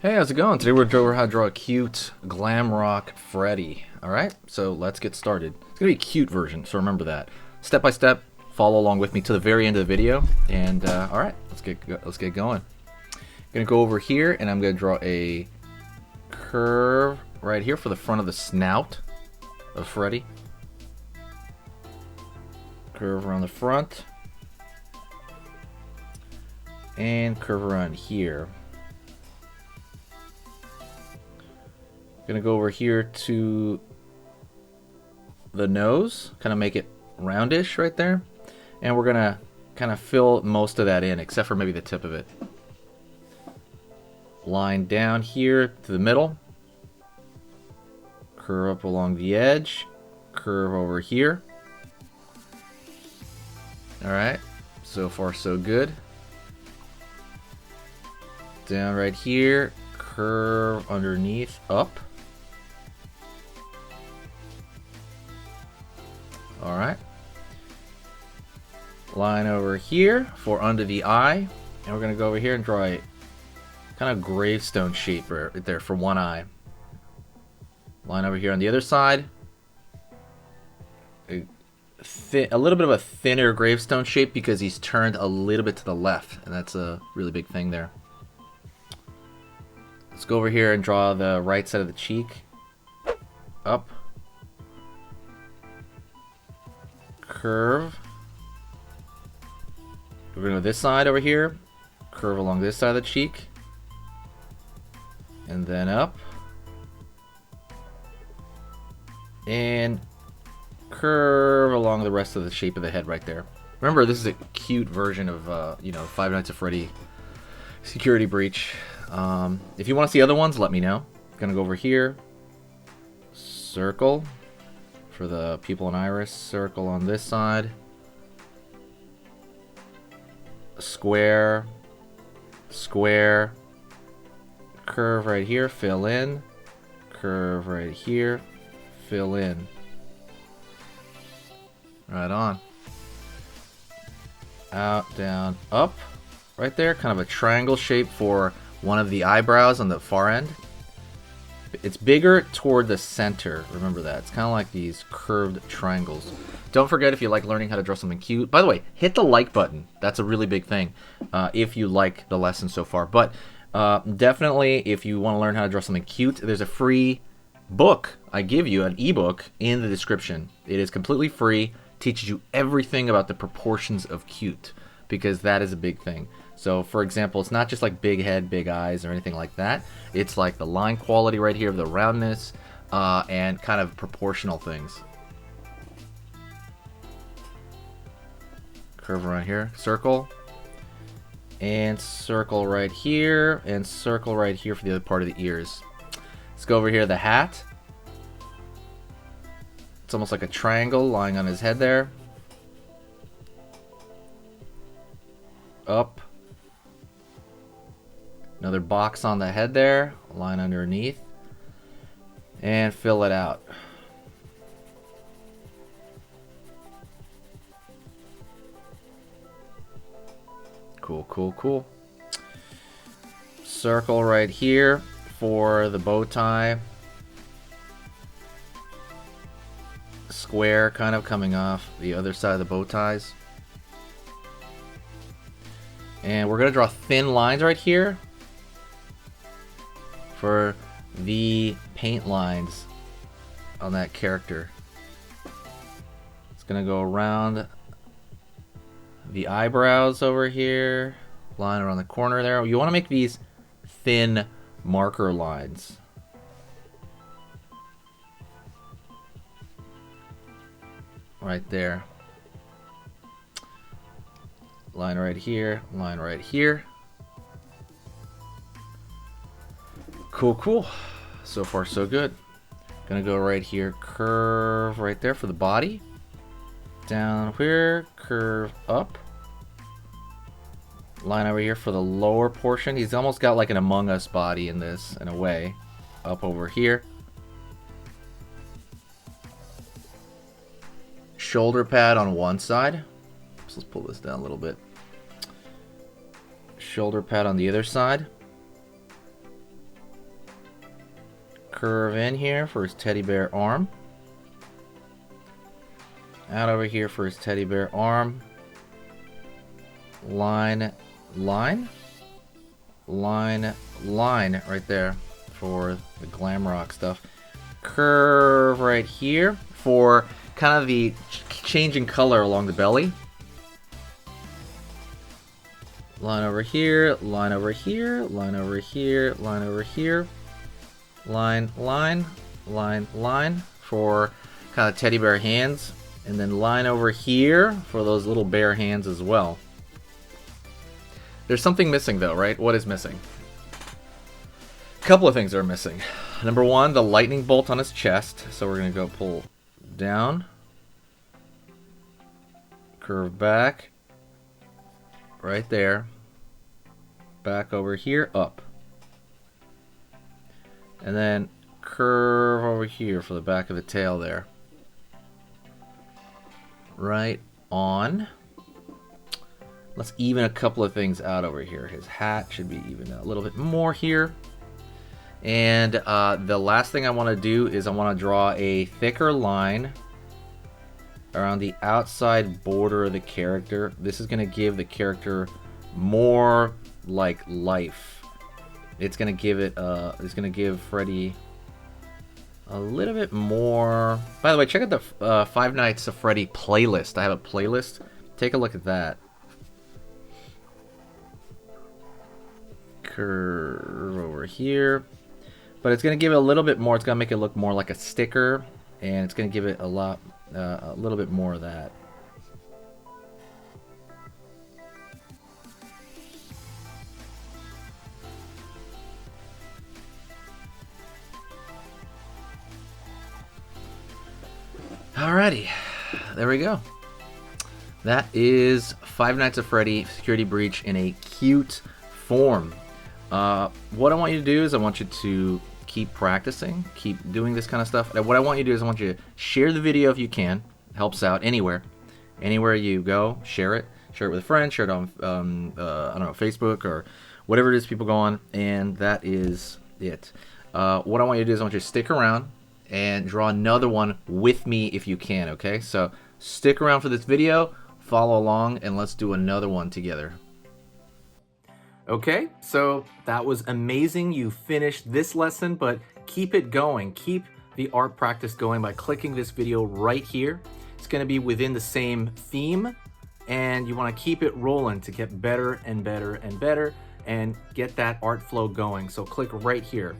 Hey, how's it going? Today we're going to go over how to draw a cute glam rock Freddy. Alright, so let's get started. It's going to be a cute version, so remember that. Step by step, follow along with me to the very end of the video. And alright, let's get going. I'm going to go over here and I'm going to draw a curve right here for the front of the snout of Freddy. Curve around the front. And curve around here. Gonna go over here to the nose, kind of make it roundish right there, and we're gonna kind of fill most of that in, except for maybe the tip of it. Line down here to the middle, curve up along the edge, curve over here. Alright, so far so good. Down right here, curve underneath, up. Alright. Line over here for under the eye. And we're going to go over here and draw a kind of gravestone shape right there for one eye. Line over here on the other side. A little bit of a thinner gravestone shape because he's turned a little bit to the left. And that's a really big thing there. Let's go over here and draw the right side of the cheek. Up. Curve. We're going to go this side over here. Curve along this side of the cheek. And then up. And curve along the rest of the shape of the head right there. Remember, this is a cute version of, you know, Five Nights at Freddy Security Breach. If you want to see other ones, let me know. Gonna go over here. Circle. For the pupil and iris, circle on this side. Square. Square. Curve right here, fill in. Curve right here, fill in. Right on. Out, down, up. Right there, kind of a triangle shape for one of the eyebrows on the far end. It's bigger toward the center. Remember that. It's kind of like these curved triangles. Don't forget, if you like learning how to draw something cute. By the way, hit the like button. That's a really big thing if you like the lesson so far. But definitely, if you want to learn how to draw something cute, there's a free book I give you, an ebook, in the description. It is completely free. Teaches you everything about the proportions of cute, because that is a big thing. So, for example, it's not just like big head, big eyes, or anything like that. It's like the line quality right here, the roundness, and kind of proportional things. Curve around here, circle, and circle right here, and circle right here for the other part of the ears. Let's go over here, the hat. It's almost like a triangle lying on his head there. Up. Another box on the head there, line underneath, and fill it out. Cool, cool, cool. Circle right here for the bow tie. Square kind of coming off the other side of the bow ties. And we're going to draw thin lines right here for the paint lines on that character. It's going to go around the eyebrows over here, line around the corner there. You want to make these thin marker lines. Right there. Line right here, line right here. Cool, cool. So far, so good. Gonna go right here, curve right there for the body. Down here, curve up. Line over here for the lower portion. He's almost got like an Among Us body in this, in a way. Up over here. Shoulder pad on one side. So let's pull this down a little bit. Shoulder pad on the other side. Curve in here for his teddy bear arm. Out over here for his teddy bear arm. Line, line. Line, line right there for the glam rock stuff. Curve right here for kind of the changing color along the belly. Line over here, line over here, line over here, line over here. Line, line, line, line for kind of teddy bear hands. And then line over here for those little bear hands as well. There's something missing though, right? What is missing? A couple of things are missing. Number one, the lightning bolt on his chest. So we're going to go pull down. Curve back. Right there. Back over here, up. And then curve over here for the back of the tail there. Right on. Let's even a couple of things out over here. His hat should be even a little bit more here. And the last thing I want to do is I want to draw a thicker line around the outside border of the character. This is going to give the character more like life. It's going to give it it's going to give Freddy a little bit more. By the way, check out the Five Nights at Freddy playlist. I have a playlist. Take a look at that. Curve over here. But it's going to give it a little bit more. It's going to make it look more like a sticker. And it's going to give it a little bit more of that. Alrighty, there we go. That is Five Nights at Freddy Security Breach in a cute form. What I want you to do is I want you to keep practicing, keep doing this kind of stuff. And what I want you to do is I want you to share the video if you can. It helps out anywhere. Anywhere you go, share it. Share it with a friend, share it on, I don't know, Facebook or whatever it is people go on. And that is it. What I want you to do is I want you to stick around and draw another one with me if you can, okay? So stick around for this video, follow along, and let's do another one together. Okay, so that was amazing. You finished this lesson, but keep it going. Keep the art practice going by clicking this video right here. It's going to be within the same theme, and you want to keep it rolling to get better and better and better and get that art flow going. So click right here.